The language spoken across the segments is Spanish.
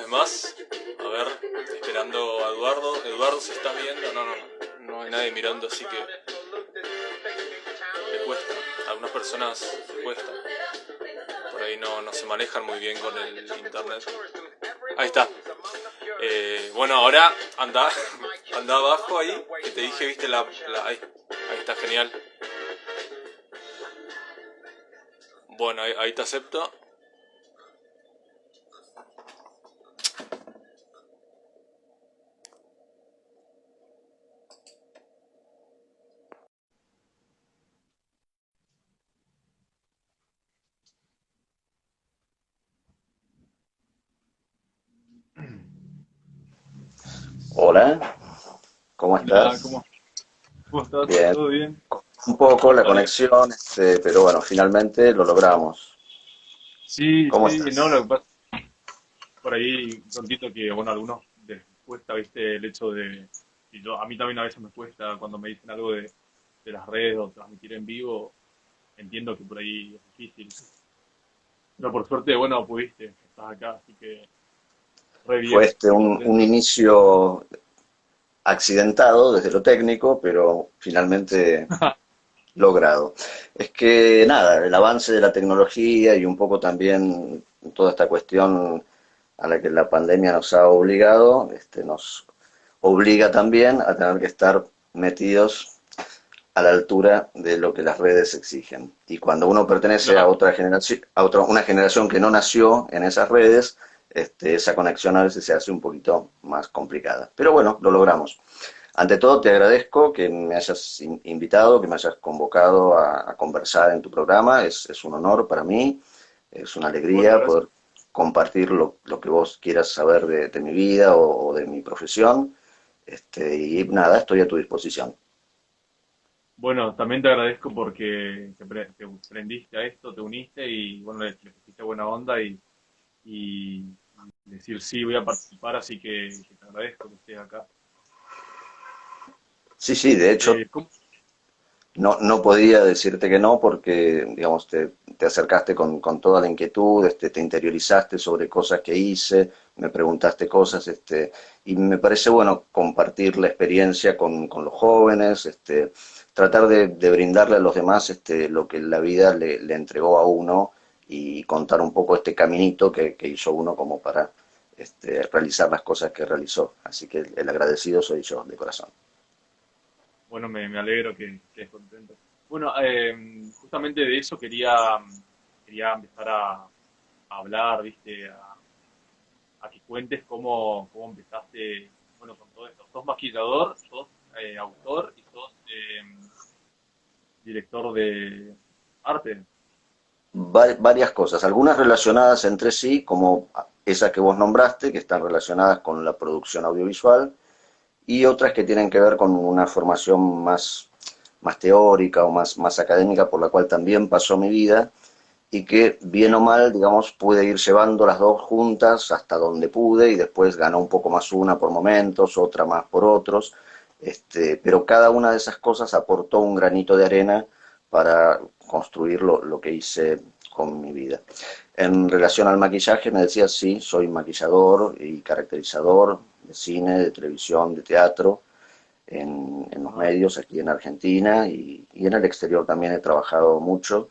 demás. A ver, esperando a Eduardo. Eduardo, ¿se está viendo? No hay nadie mirando, así que le cuesta. A algunas personas le cuesta. Por ahí no se manejan muy bien con el internet. Ahí está. Bueno, ahora anda abajo ahí, que te dije, viste ahí está, genial. Bueno, ahí te acepto. Hola, ¿cómo Hola, estás? cómo estás? Bien, ¿Todo bien? un poco la Vale. conexión, pero bueno, finalmente lo logramos. Sí, ¿Cómo sí, no, lo estás? que pasa por ahí contito que, bueno, a algunos les cuesta, viste, el hecho de, y yo, a mí también a veces me cuesta cuando me dicen algo de las redes o transmitir en vivo, entiendo que por ahí es difícil. Pero por suerte, bueno, pudiste, estás acá, así que re Fue bien, re un contento. inicio accidentado desde lo técnico, pero finalmente logrado. Es que nada, el avance de la tecnología y un poco también toda esta cuestión a la que la pandemia nos ha obligado, nos obliga también a tener que estar metidos a la altura de lo que las redes exigen. Y cuando uno pertenece a Claro. otra generación, una generación que no nació en esas redes, esa conexión a veces se hace un poquito más complicada. Pero bueno, lo logramos. Ante todo, te agradezco que me hayas invitado, que me hayas convocado a conversar en tu programa. Es un honor para mí, es una Bueno, alegría gracias. poder compartir lo que vos quieras saber de mi vida o de mi profesión. Y nada, estoy a tu disposición. Bueno, también te agradezco porque te prendiste a esto, te uniste y, bueno, le pusiste buena onda y decir sí, voy a participar, así que te agradezco que estés acá. Sí, sí, de hecho, ¿Cómo? no podía decirte que no porque, digamos, te acercaste con toda la inquietud, te interiorizaste sobre cosas que hice, me preguntaste cosas, y me parece bueno compartir la experiencia con los jóvenes, tratar de brindarle a los demás lo que la vida le entregó a uno y contar un poco este caminito que hizo uno como para realizar las cosas que realizó. Así que el agradecido soy yo, de corazón. Bueno, me alegro que estés contento. Bueno, justamente de eso quería empezar a hablar, ¿viste? A que cuentes cómo empezaste, bueno, con todo esto. Sos maquillador, sos autor y sos director de arte. Varias cosas, algunas relacionadas entre sí, como esa que vos nombraste, que están relacionadas con la producción audiovisual, y otras que tienen que ver con una formación más teórica o más académica, por la cual también pasó mi vida, y que bien o Sí. mal, digamos, pude ir llevando las dos juntas hasta donde pude, y después ganó un poco más una por momentos, otra más por otros, pero cada una de esas cosas aportó un granito de arena para construir lo que hice con mi vida. En relación al maquillaje, me decía, sí, soy maquillador y caracterizador de cine, de televisión, de teatro, en los Ajá. medios aquí en Argentina y en el exterior también he trabajado mucho.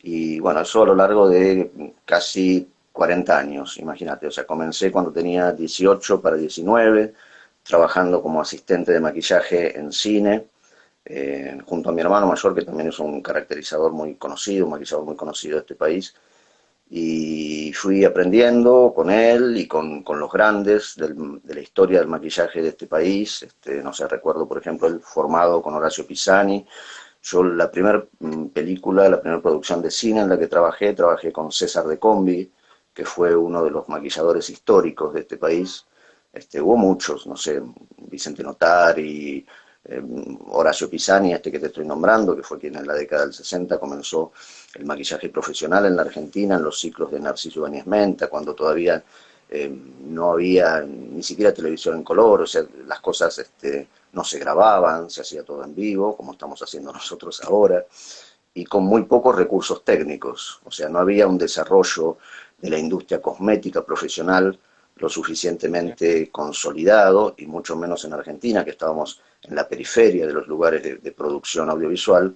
Y bueno, eso a lo largo de casi 40 años, imagínate. O sea, comencé cuando tenía 18 para 19, trabajando como asistente de maquillaje en cine, junto a mi hermano mayor, que también es un caracterizador muy conocido, un maquillador muy conocido de este país. Y fui aprendiendo con él y con los grandes de la historia del maquillaje de este país. No sé, recuerdo, por ejemplo, el formado con Horacio Pisani. Yo la primera película, la primera producción de cine en la que trabajé con César de Combi, que fue uno de los maquilladores históricos de este país. Hubo muchos, no sé, Vicente Notari, eh, Horacio Pisani, este que te estoy nombrando, que fue quien en la década del 60 comenzó el maquillaje profesional en la Argentina, en los ciclos de Narciso Ibáñez Menta, cuando todavía no había ni siquiera televisión en color, o sea, las cosas no se grababan, se hacía todo en vivo, como estamos haciendo nosotros ahora, y con muy pocos recursos técnicos, o sea, no había un desarrollo de la industria cosmética profesional lo suficientemente consolidado, y mucho menos en Argentina, que estábamos en la periferia de los lugares de producción audiovisual,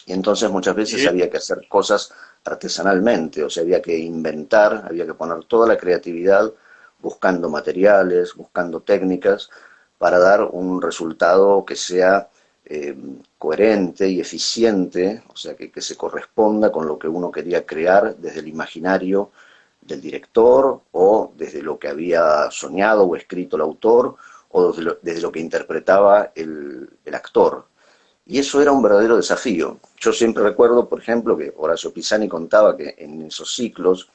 y entonces muchas veces Y había que hacer cosas artesanalmente, o sea, había que inventar, había que poner toda la creatividad buscando materiales, buscando técnicas, para dar un resultado que sea eh, coherente y eficiente, o sea, que se corresponda con lo que uno quería crear desde el imaginario del director o desde lo que había soñado o escrito el autor o desde lo que interpretaba el actor. Y eso era un verdadero desafío. Yo siempre recuerdo, por ejemplo, que Horacio Pisani contaba que en esos ciclos,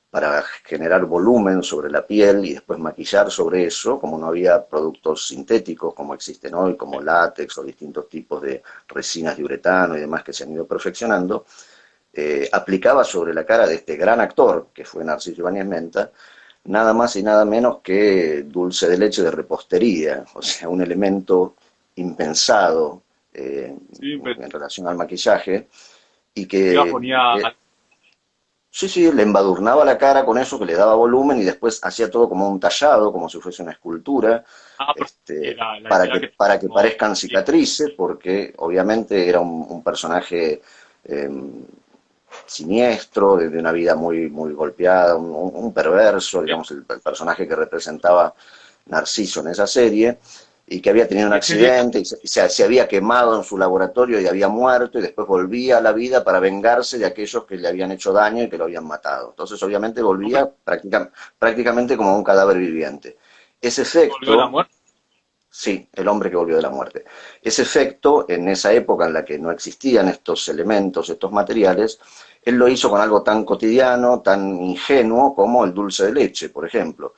para generar volumen sobre la piel y después maquillar sobre eso, como no había productos sintéticos como existen hoy, como látex o distintos tipos de resinas de uretano y demás que se han ido perfeccionando, aplicaba sobre la cara de este gran actor, que fue Narciso Ibáñez Menta, nada más y nada menos que dulce de leche de repostería, o sea, un elemento impensado sí, en relación al maquillaje, y encima que ponía, sí, sí, le embadurnaba la cara con eso que le daba volumen y después hacía todo como un tallado, como si fuese una escultura, porque la para idea que, que para que tenemos, parezcan cicatrices, porque obviamente era un personaje eh, siniestro, de una vida muy, muy golpeada, un perverso, digamos, el personaje que representaba Narciso en esa serie, y que había tenido un que sería, accidente y se había quemado en su laboratorio y había muerto, y después volvía a la vida para vengarse de aquellos que le habían hecho daño y que lo habían matado. Entonces, obviamente, hombre, volvía prácticamente como un cadáver viviente. Ese volvió de la efecto, muerte. sí, el hombre que volvió de la muerte. Ese efecto, en esa época en la que no existían estos elementos, estos materiales, él lo hizo con algo tan cotidiano, tan ingenuo como el dulce de leche, por ejemplo,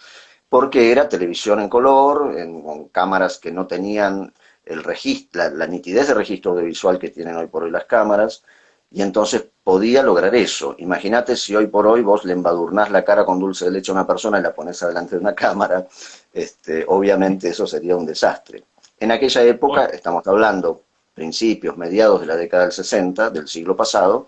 porque era televisión en color, con cámaras que no tenían el registro, la nitidez de registro audiovisual que tienen hoy por hoy las cámaras, y entonces podía lograr eso. Imagínate si hoy por hoy vos le embadurnás la cara con dulce de leche a una persona y la pones adelante de una cámara, obviamente eso sería un desastre. En aquella época, Bueno, estamos hablando principios, mediados de la década del 60, del siglo pasado,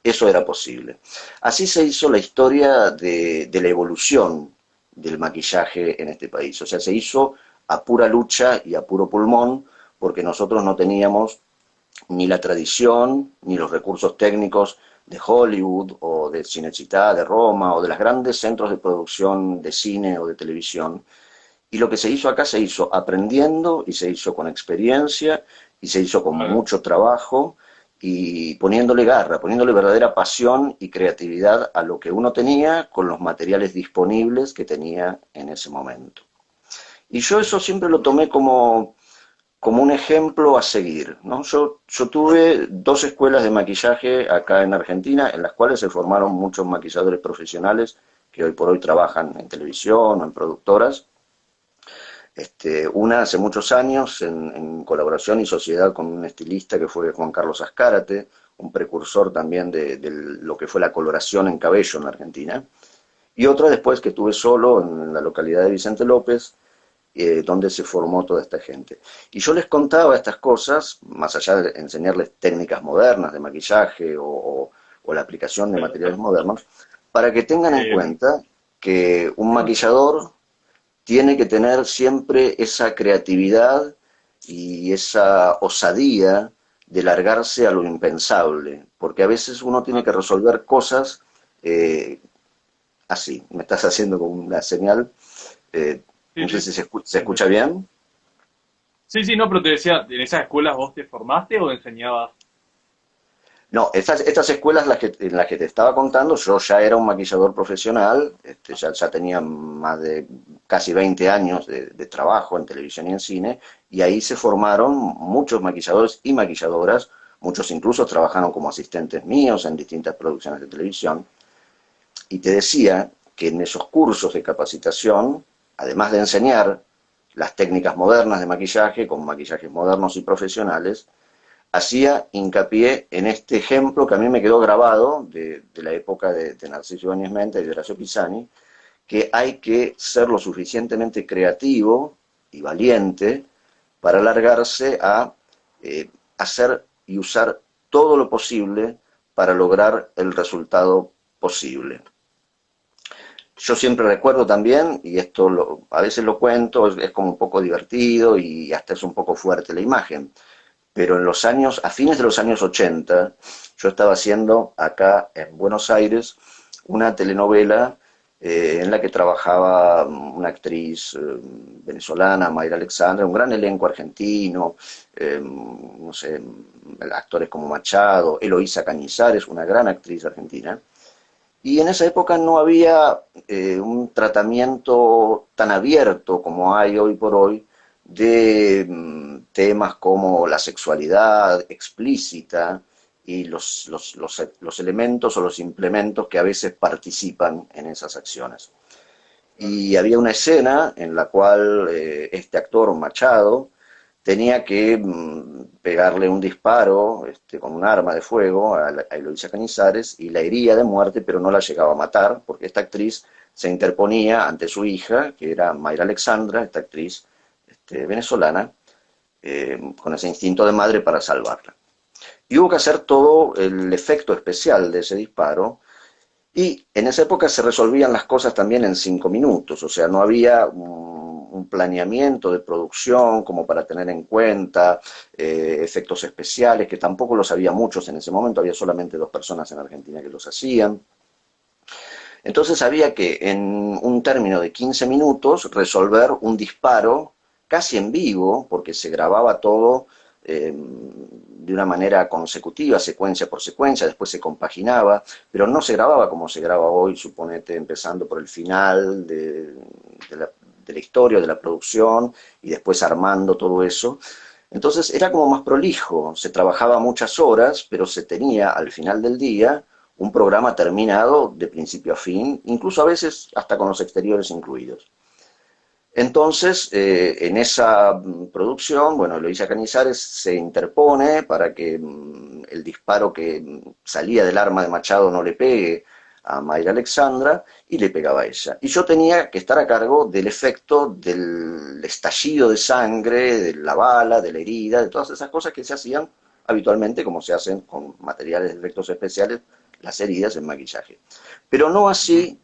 eso era posible. Así se hizo la historia de la evolución del maquillaje en este país. O sea, se hizo a pura lucha y a puro pulmón, porque nosotros no teníamos ni la tradición, ni los recursos técnicos de Hollywood o de Cinecittà de Roma o de los grandes centros de producción de cine o de televisión. Y lo que se hizo acá se hizo aprendiendo y se hizo con experiencia y se hizo con claro. mucho trabajo y poniéndole garra, poniéndole verdadera pasión y creatividad a lo que uno tenía con los materiales disponibles que tenía en ese momento. Y yo eso siempre lo tomé como un ejemplo a seguir, ¿no? Yo tuve dos escuelas de maquillaje acá en Argentina, en las cuales se formaron muchos maquilladores profesionales que hoy por hoy trabajan en televisión o en productoras. Una hace muchos años en colaboración y sociedad con un estilista que fue Juan Carlos Azcárate, un precursor también de lo que fue la coloración en cabello en la Argentina. Y otra después que tuve solo en la localidad de Vicente López, donde se formó toda esta gente. Y yo les contaba estas cosas, más allá de enseñarles técnicas modernas de maquillaje o la aplicación de materiales modernos, para que tengan en Eh, cuenta que un maquillador tiene que tener siempre esa creatividad y esa osadía de largarse a lo impensable, porque a veces uno tiene que resolver cosas eh, así. Me estás haciendo como una señal, sí, no sé sí, si se escucha bien. sí, sí, no, pero te decía, ¿en esas escuelas vos te formaste o enseñabas? No, estas escuelas en las que te estaba contando, yo ya era un maquillador profesional, ya tenía más de casi 20 años de trabajo en televisión y en cine, y ahí se formaron muchos maquilladores y maquilladoras, muchos incluso trabajaron como asistentes míos en distintas producciones de televisión, y te decía que en esos cursos de capacitación, además de enseñar las técnicas modernas de maquillaje, con maquillajes modernos y profesionales, hacía hincapié en este ejemplo que a mí me quedó grabado de la época de Narciso Ibáñez Menta y de Horacio Pisani, que hay que ser lo suficientemente creativo y valiente para alargarse a hacer y usar todo lo posible para lograr el resultado posible. yo siempre recuerdo también, y esto a veces lo cuento, es como un poco divertido y hasta es un poco fuerte la imagen, pero a fines de los años 80, yo estaba haciendo acá en Buenos Aires una telenovela en la que trabajaba una actriz venezolana, Mayra Alexandra, un gran elenco argentino, no sé, actores como Machado, Eloísa Cañizares, una gran actriz argentina. Y en esa época no había un tratamiento tan abierto como hay hoy por hoy de temas como la sexualidad explícita y los elementos o los implementos que a veces participan en esas acciones. Claro. Y había una escena en la cual este actor Machado tenía que pegarle un disparo con un arma de fuego a Eloísa Cañizares y la hería de muerte, pero no la llegaba a matar, porque esta actriz se interponía ante su hija, que era Mayra Alexandra, esta actriz venezolana, con ese instinto de madre para salvarla. Y hubo que hacer todo el efecto especial de ese disparo, y en esa época se resolvían las cosas también en 5 minutos, o sea, no había un planeamiento de producción como para tener en cuenta efectos especiales, que tampoco los había muchos en ese momento, había solamente 2 personas en Argentina que los hacían. Entonces había que en un término de 15 minutos resolver un disparo casi en vivo, porque se grababa todo de una manera consecutiva, secuencia por secuencia, después se compaginaba, pero no se grababa como se graba hoy, suponete, empezando por el final de la historia, de la producción, y después armando todo eso. Entonces era como más prolijo, se trabajaba muchas horas, pero se tenía al final del día un programa terminado de principio a fin, incluso a veces hasta con los exteriores incluidos. Entonces, en esa producción, bueno, Eloísa Cañizares se interpone para que el disparo que salía del arma de Machado no le pegue a Mayra Alexandra, y le pegaba a ella. Y yo tenía que estar a cargo del efecto del estallido de sangre, de la bala, de la herida, de todas esas cosas que se hacían habitualmente, como se hacen con materiales de efectos especiales, las heridas en maquillaje. Pero no así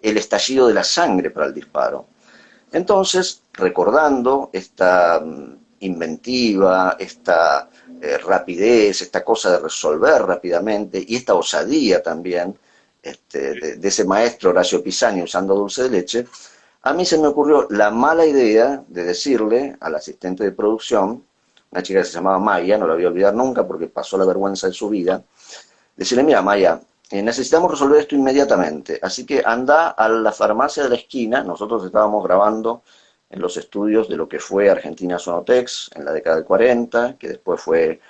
el estallido de la sangre para el disparo. Entonces, recordando esta inventiva, esta rapidez, esta cosa de resolver rápidamente y esta osadía también de ese maestro Horacio Pisani usando dulce de leche, a mí se me ocurrió la mala idea de decirle al asistente de producción, una chica que se llamaba Maya, no la voy a olvidar nunca porque pasó la vergüenza de su vida, decirle: mira, Maya, necesitamos resolver esto inmediatamente, así que anda a la farmacia de la esquina. Nosotros estábamos grabando en los estudios de lo que fue Argentina Sonotex en la década del 40, que después fue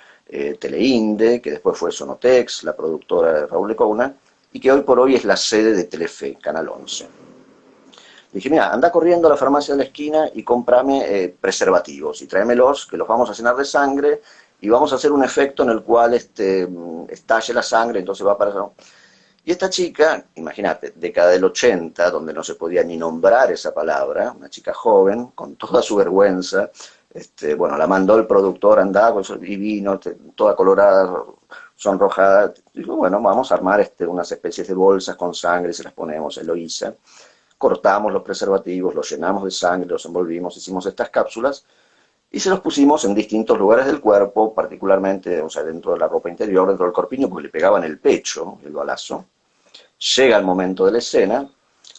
Teleinde, que después fue Sonotex, la productora de Raúl Lecona, y que hoy por hoy es la sede de Telefe, Canal 11. Le dije: mira, anda corriendo a la farmacia de la esquina y cómprame preservativos y tráemelos, que los vamos a llenar de sangre y vamos a hacer un efecto en el cual estalle la sangre, entonces va para eso. Y esta chica, imagínate, década del 80, donde no se podía ni nombrar esa palabra, una chica joven, con toda su vergüenza, bueno, la mandó el productor, andaba, y vino toda colorada, sonrojada. Dijo: bueno, vamos a armar unas especies de bolsas con sangre, se las ponemos a Eloísa. Cortamos los preservativos, los llenamos de sangre, los envolvimos, hicimos estas cápsulas y se los pusimos en distintos lugares del cuerpo, particularmente, o sea, dentro de la ropa interior, dentro del corpiño, porque le pegaba en el pecho el balazo. Llega el momento de la escena,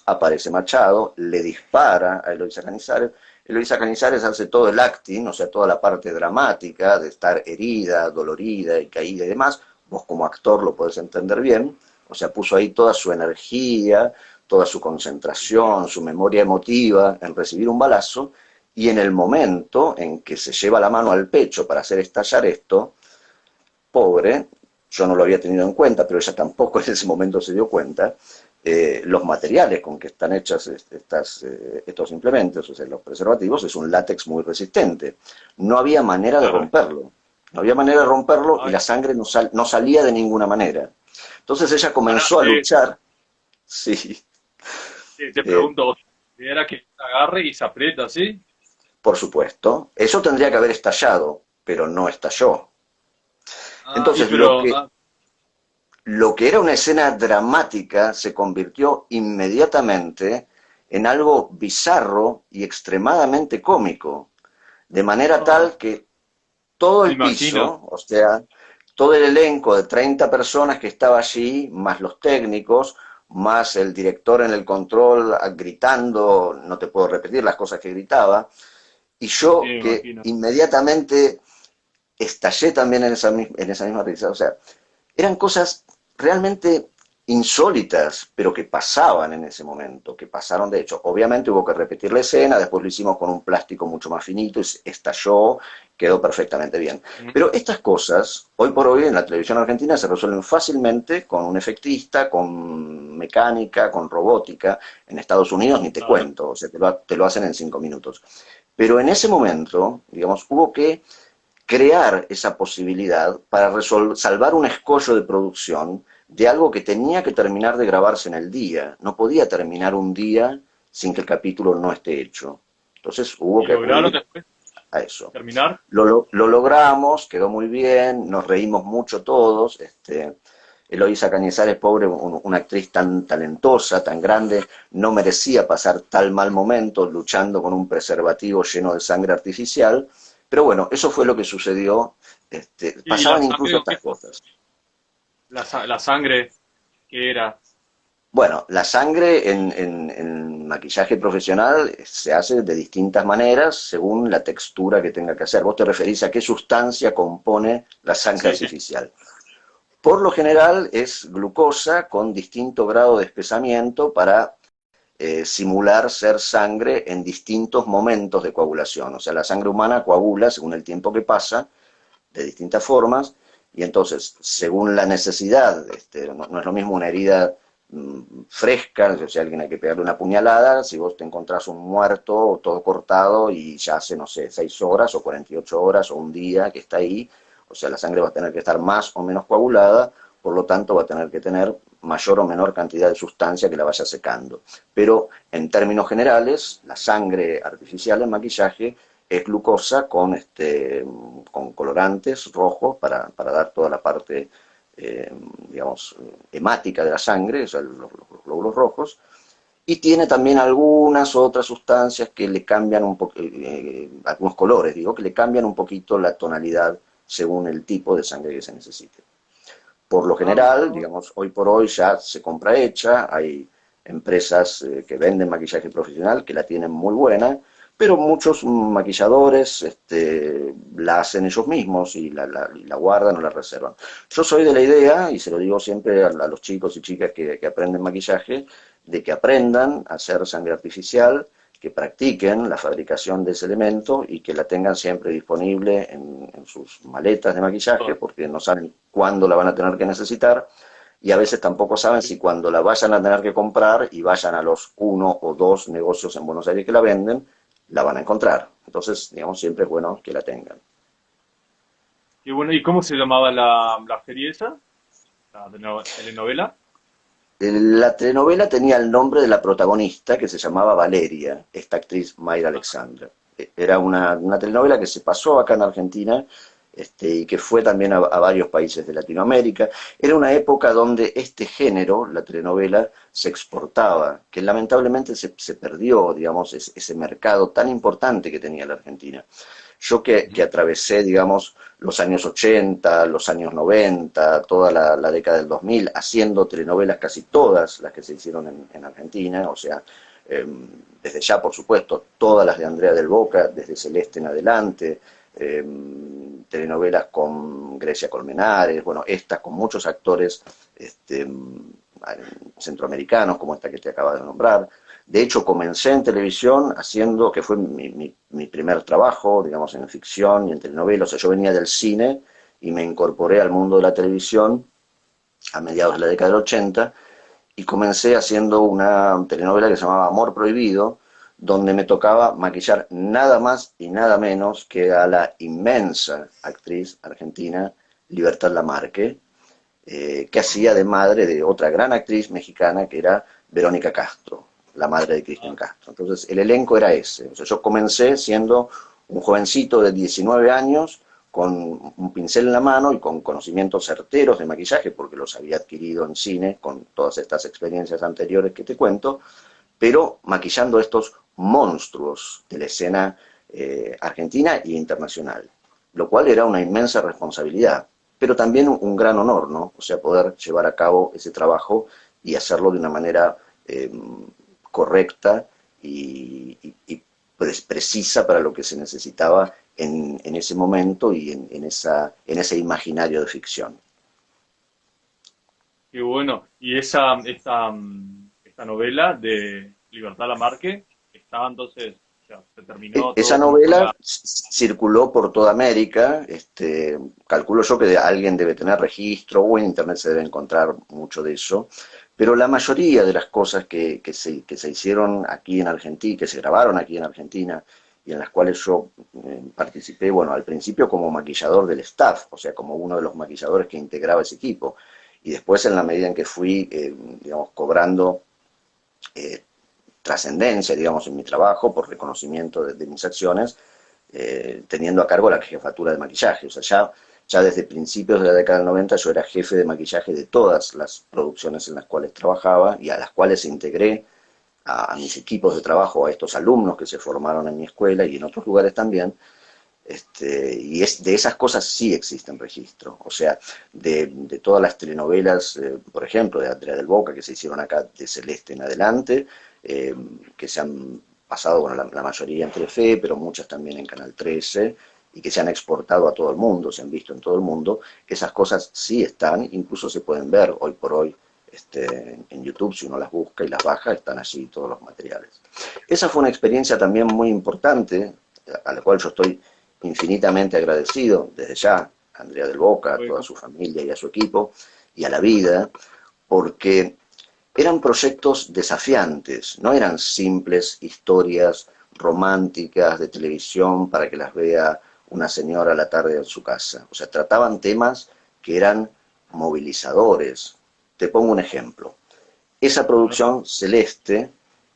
aparece Machado, le dispara a Eloísa Cañizares. Eloísa Cañizares hace todo el acting, o sea, toda la parte dramática de estar herida, dolorida y caída y demás. Vos como actor lo podés entender bien, o sea, puso ahí toda su energía, toda su concentración, su memoria emotiva en recibir un balazo, y en el momento en que se lleva la mano al pecho para hacer estallar esto, pobre, yo no lo había tenido en cuenta, pero ella tampoco en ese momento se dio cuenta, los materiales con que están hechos estos implementos, o sea, los preservativos, es un látex muy resistente. No había manera de romperlo. No había manera de romperlo y la sangre no salía de ninguna manera. Entonces ella comenzó a luchar. Sí. Te pregunto, ¿era que agarre y se aprieta así? Por supuesto. Eso tendría que haber estallado, pero no estalló. Entonces, lo que era una escena dramática se convirtió inmediatamente en algo bizarro y extremadamente cómico, de manera Ah, tal que todo me el imagino. piso, o sea, todo el elenco de 30 personas que estaba allí, más los técnicos, más el director en el control gritando, no te puedo repetir las cosas que gritaba, y Sí, yo me que imagino. inmediatamente estallé también en esa misma risa. O sea, eran cosas realmente insólitas, pero que pasaban en ese momento, que pasaron de hecho. Obviamente hubo que repetir la escena, después lo hicimos con un plástico mucho más finito, y estalló, quedó perfectamente bien. Mm, Pero estas cosas, hoy por hoy en la televisión argentina se resuelven fácilmente con un efectista, con mecánica, con robótica. En Estados Unidos ni te claro. cuento, o sea, te lo hacen en 5 minutos. Pero en ese momento, digamos, hubo que crear esa posibilidad para salvar un escollo de producción de algo que tenía que terminar de grabarse en el día. No podía terminar un día sin que el capítulo no esté hecho. Entonces hubo ¿Y que lograron acudir después a eso. terminar? Lo logramos, quedó muy bien, nos reímos mucho todos. Eloísa Cañizares, pobre, una actriz tan talentosa, tan grande, no merecía pasar tal mal momento luchando con un preservativo lleno de sangre artificial, pero bueno, eso fue lo que sucedió. ¿Y la Pasaban sangre incluso con qué? estas cosas. La sangre que era. Bueno, la sangre en maquillaje profesional se hace de distintas maneras según la textura que tenga que hacer. Vos te referís a qué sustancia compone la sangre Sí. artificial. Por lo general es glucosa con distinto grado de espesamiento para simular ser sangre en distintos momentos de coagulación. O sea, la sangre humana coagula según el tiempo que pasa, de distintas formas, y entonces, según la necesidad, no es lo mismo una herida fresca, o sea, alguien hay que pegarle una puñalada, si vos te encontrás un muerto todo cortado y ya hace, no sé, 6 horas o 48 horas o un día que está ahí, o sea, la sangre va a tener que estar más o menos coagulada, por lo tanto va a tener que tener mayor o menor cantidad de sustancia que la vaya secando. Pero en términos generales, la sangre artificial en maquillaje es glucosa con colorantes rojos para dar toda la parte, digamos, hemática de la sangre, o sea, los glóbulos rojos, y tiene también algunas otras sustancias que le cambian un poco, algunos colores, digo, que le cambian un poquito la tonalidad según el tipo de sangre que se necesite. Por lo Ah, mira general, vos. digamos, hoy por hoy ya se compra hecha, hay empresas que venden maquillaje profesional que la tienen muy buena, pero muchos maquilladores la hacen ellos mismos y la guardan o la reservan. Yo soy de la idea, y se lo digo siempre a los chicos y chicas que aprenden maquillaje, de que aprendan a hacer sangre artificial, que practiquen la fabricación de ese elemento y que la tengan siempre disponible en sus maletas de maquillaje, porque no saben cuándo la van a tener que necesitar, y a veces tampoco saben si cuando la vayan a tener que comprar y vayan a los 1 o 2 negocios en Buenos Aires que la venden, la van a encontrar. Entonces, digamos, siempre es bueno que la tengan. Y bueno, ¿y cómo se llamaba la serie esa? Telenovela. La telenovela tenía el nombre de la protagonista, que se llamaba Valeria, esta actriz Mayra Ajá. Alexandra. Era una telenovela que se pasó acá en Argentina, y que fue también a varios países de Latinoamérica. Era una época donde este género, la telenovela, se exportaba, que lamentablemente se perdió, digamos, ese mercado tan importante que tenía la Argentina. Yo que Ujú. atravesé, digamos, los años 80, los años 90, toda la década del 2000, haciendo telenovelas casi todas las que se hicieron en Argentina, o sea, eh, desde ya, por supuesto, todas las de Andrea del Boca, desde Celeste en adelante, eh, telenovelas con Grecia Colmenares, bueno, estas con muchos actores centroamericanos, como esta que te acaba de nombrar. De hecho, comencé en televisión haciendo, que fue mi primer trabajo, digamos, en ficción y en telenovela. O sea, yo venía del cine y me incorporé al mundo de la televisión a mediados de la década del 80 y comencé haciendo una telenovela que se llamaba Amor Prohibido, donde me tocaba maquillar nada más y nada menos que a la inmensa actriz argentina Libertad Lamarque, que hacía de madre de otra gran actriz mexicana que era Verónica Castro, la madre de Cristian Ah, Castro. Entonces, el elenco era ese. O sea, yo comencé siendo un jovencito de 19 años con un pincel en la mano y con conocimientos certeros de maquillaje, porque los había adquirido en cine con todas estas experiencias anteriores que te cuento, pero maquillando estos monstruos de la escena argentina e internacional, lo cual era una inmensa responsabilidad, pero también un gran honor, ¿no? O sea, poder llevar a cabo ese trabajo y hacerlo de una manera correcta y precisa para lo que se necesitaba en ese momento y en ese imaginario de ficción. Qué bueno. Y esta novela de Libertad Lamarque estaba entonces, o sea, se terminó Esa todo como con novela la... circuló por toda América, calculo yo que alguien debe tener registro, o en internet se debe encontrar mucho de eso, pero la mayoría de las cosas que se hicieron aquí en Argentina, que se grabaron aquí en Argentina, y en las cuales yo participé, bueno, al principio como maquillador del staff, o sea, como uno de los maquilladores que integraba ese equipo, y después en la medida en que fui, digamos, cobrando eh, trascendencia, digamos, en mi trabajo, por reconocimiento de mis acciones, teniendo a cargo la jefatura de maquillaje. O sea, ya desde principios de la década del 90 yo era jefe de maquillaje de todas las producciones en las cuales trabajaba y a las cuales integré a mis equipos de trabajo, a estos alumnos que se formaron en mi escuela y en otros lugares también. De esas cosas sí existen registro, o sea, de todas las telenovelas, por ejemplo, de Andrea del Boca, que se hicieron acá de Celeste en adelante, eh, que se han pasado, bueno, la mayoría en Telefe, pero muchas también en Canal 13, y que se han exportado a todo el mundo, se han visto en todo el mundo, esas cosas sí están, incluso se pueden ver hoy por hoy en YouTube, si uno las busca y las baja, están allí todos los materiales. Esa fue una experiencia también muy importante, a la cual yo estoy infinitamente agradecido desde ya a Andrea del Boca, a toda Luego. su familia y a su equipo, y a la vida, porque eran proyectos desafiantes, no eran simples historias románticas de televisión para que las vea una señora a la tarde en su casa. O sea, trataban temas que eran movilizadores. Te pongo un ejemplo. Esa producción Celeste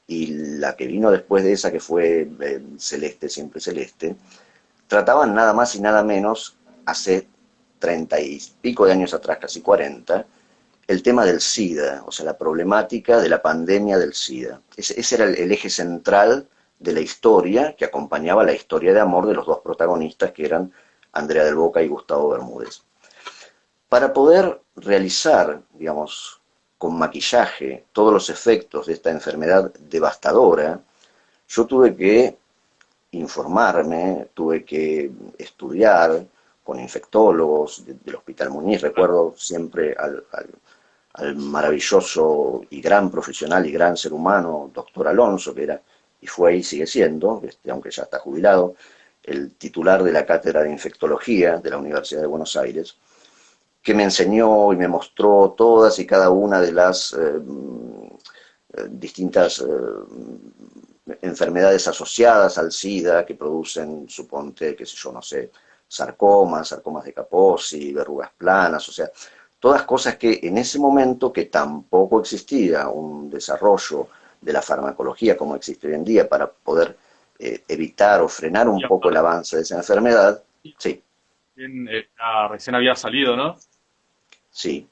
y la que vino después de esa, que fue Celeste, siempre Celeste, trataban nada más y nada menos, hace 30 y pico de años atrás, casi 40, el tema del SIDA, o sea, la problemática de la pandemia del SIDA. Ese era el eje central de la historia que acompañaba la historia de amor de los dos protagonistas, que eran Andrea del Boca y Gustavo Bermúdez. Para poder realizar, digamos, con maquillaje todos los efectos de esta enfermedad devastadora, yo tuve que informarme, tuve que estudiar con infectólogos del Hospital Muñiz. Recuerdo siempre al maravilloso y gran profesional y gran ser humano, doctor Alonso, que era y fue y sigue siendo, aunque ya está jubilado, el titular de la cátedra de infectología de la Universidad de Buenos Aires, que me enseñó y me mostró todas y cada una de las distintas enfermedades asociadas al SIDA que producen, suponte, qué sé yo, no sé, sarcomas de Kaposi, verrugas planas, o sea, todas cosas que en ese momento, que tampoco existía un desarrollo de la farmacología como existe hoy en día para poder evitar o frenar un Y poco el aparte, avance de esa enfermedad, sí, recién había salido, ¿no? sí.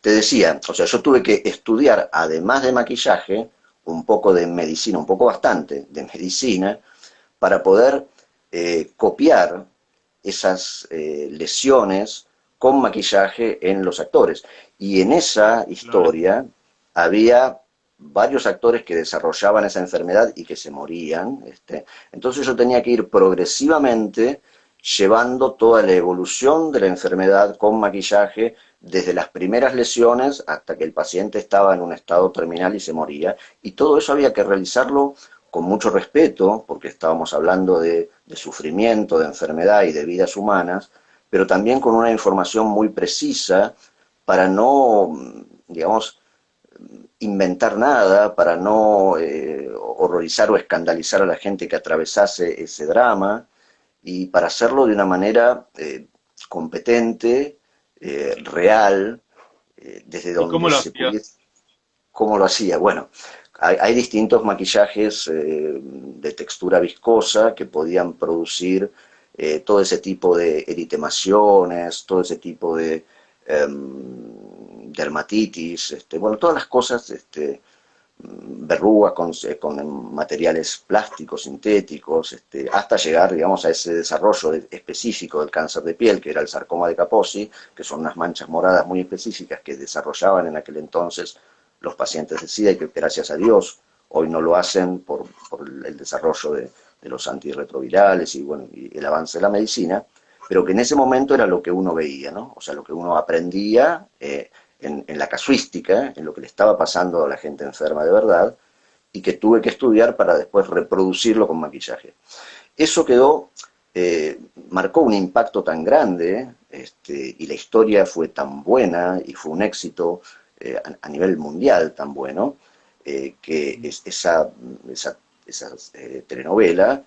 Te decía, o sea, yo tuve que estudiar, además de maquillaje, un poco de medicina, un poco bastante de medicina, para poder copiar esas lesiones con maquillaje en los actores. Y en esa Claro. historia había varios actores que desarrollaban esa enfermedad y que se morían. Entonces yo tenía que ir progresivamente llevando toda la evolución de la enfermedad con maquillaje desde las primeras lesiones hasta que el paciente estaba en un estado terminal y se moría. Y todo eso había que realizarlo con mucho respeto, porque estábamos hablando de sufrimiento, de enfermedad y de vidas humanas, pero también con una información muy precisa para no, digamos, inventar nada, para no horrorizar o escandalizar a la gente que atravesase ese drama, y para hacerlo de una manera competente, real, desde ¿Y cómo donde lo se hacías? pudiese. ¿Cómo lo hacía? Bueno, hay distintos maquillajes de textura viscosa que podían producir todo ese tipo de eritemaciones, todo ese tipo de dermatitis, bueno, todas las cosas, verrugas con materiales plásticos, sintéticos, hasta llegar, digamos, a ese desarrollo específico del cáncer de piel, que era el sarcoma de Kaposi, que son unas manchas moradas muy específicas que desarrollaban en aquel entonces los pacientes de SIDA y que gracias a Dios hoy no lo hacen por el desarrollo de los antirretrovirales y, bueno, y el avance de la medicina, pero que en ese momento era lo que uno veía, ¿no? O sea, lo que uno aprendía en la casuística, en lo que le estaba pasando a la gente enferma de verdad, y que tuve que estudiar para después reproducirlo con maquillaje. Eso quedó, marcó un impacto tan grande, y la historia fue tan buena y fue un éxito a nivel mundial tan bueno, que esa telenovela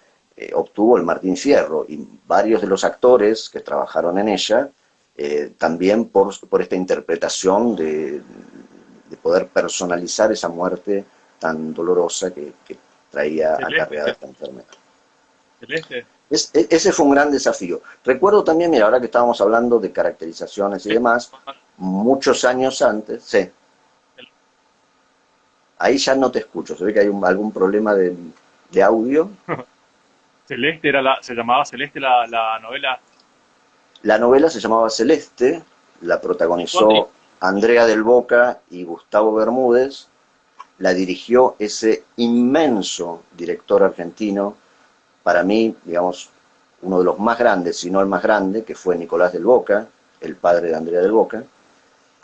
obtuvo el Martín Fierro y varios de los actores que trabajaron en ella también por esta interpretación de poder personalizar esa muerte tan dolorosa que traía acarreada Celeste, esta enfermedad. Celeste. Ese fue un gran desafío. Recuerdo también, mira, ahora que estábamos hablando de caracterizaciones y demás, muchos años antes, sí, ahí ya no te escucho, se ve que hay algún problema de audio. Celeste se llamaba Celeste la novela. La novela se llamaba Celeste, la ¿Y cuándo? protagonizó Andrea del Boca y Gustavo Bermúdez, la dirigió ese inmenso director argentino, para mí, digamos, uno de los más grandes, si no el más grande, que fue Nicolás del Boca, el padre de Andrea del Boca,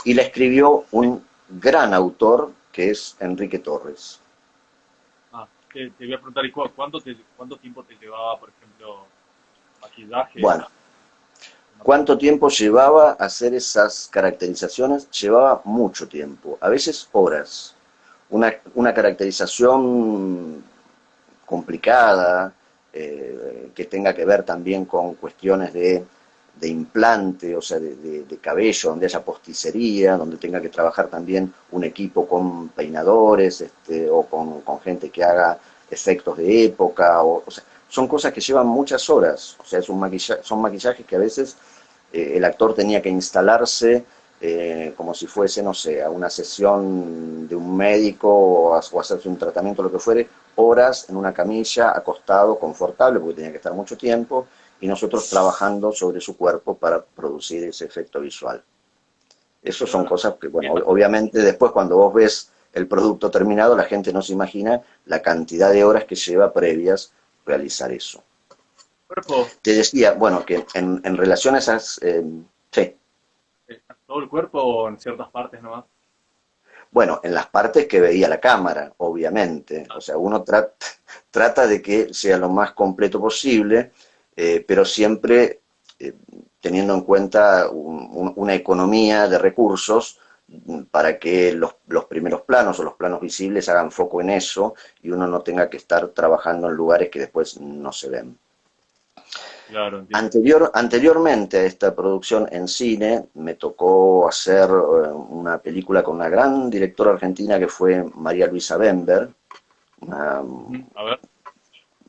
y la escribió un gran autor que es Enrique Torres. Te voy a preguntar, ¿y cuánto tiempo te llevaba, por ejemplo, maquillaje? Bueno, ¿cuánto tiempo llevaba hacer esas caracterizaciones? Llevaba mucho tiempo, a veces horas. Una caracterización complicada, que tenga que ver también con cuestiones de implante, o sea, de cabello, donde haya posticería, donde tenga que trabajar también un equipo con peinadores, o con gente que haga efectos de época, o sea, son cosas que llevan muchas horas, o sea, son maquillajes que a veces el actor tenía que instalarse como si fuese, no sé, a una sesión de un médico o hacerse un tratamiento, lo que fuere, horas en una camilla, acostado, confortable, porque tenía que estar mucho tiempo, y nosotros trabajando sobre su cuerpo para producir ese efecto visual. Esas son Claro. cosas que, bueno, Bien. obviamente después cuando vos ves el producto terminado, la gente no se imagina la cantidad de horas que lleva previas realizar eso. Cuerpo, Te decía, bueno, que en relación a esas... sí. todo el cuerpo o en ciertas partes nomás. Bueno, en las partes que veía la cámara, obviamente. O Ah, sea, uno trata de que sea lo más completo posible, pero siempre eh, teniendo en cuenta una economía de recursos para que los primeros planos o los planos visibles hagan foco en eso y uno no tenga que estar trabajando en lugares que después no se ven. claro, entiendo. Anteriormente a esta producción en cine, me tocó hacer una película con una gran directora argentina que fue María Luisa Bember, una, Ujú. A ver,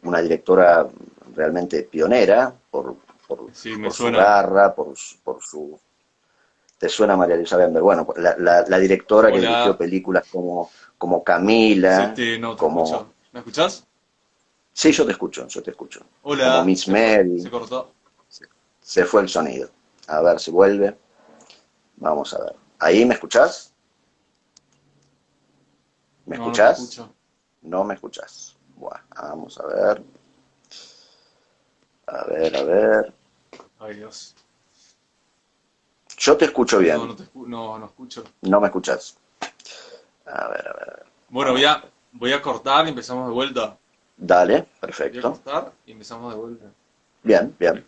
una directora realmente pionera sí, me por su suena. garra, por su... ¿Te suena María Luisa Bember? Bueno, la directora que dirigió Hola, películas como Camila, no te como... escucho. ¿Me escuchás? Sí, yo te escucho, yo te escucho. Como Hola, Miss Mary, se cortó. se fue el sonido. A ver si vuelve. Vamos a ver. ¿Ahí me escuchás? ¿Me No, no te escuchás? escucho. No me escuchás. Bueno, vamos a ver. A ver, a ver. Ay, Dios. Yo te escucho No, bien. no escucho. No me escuchás. A ver, a ver. Bueno, Vamos. voy a cortar y empezamos de vuelta. Dale, Voy a perfecto. cortar y empezamos de vuelta. Bien, bien.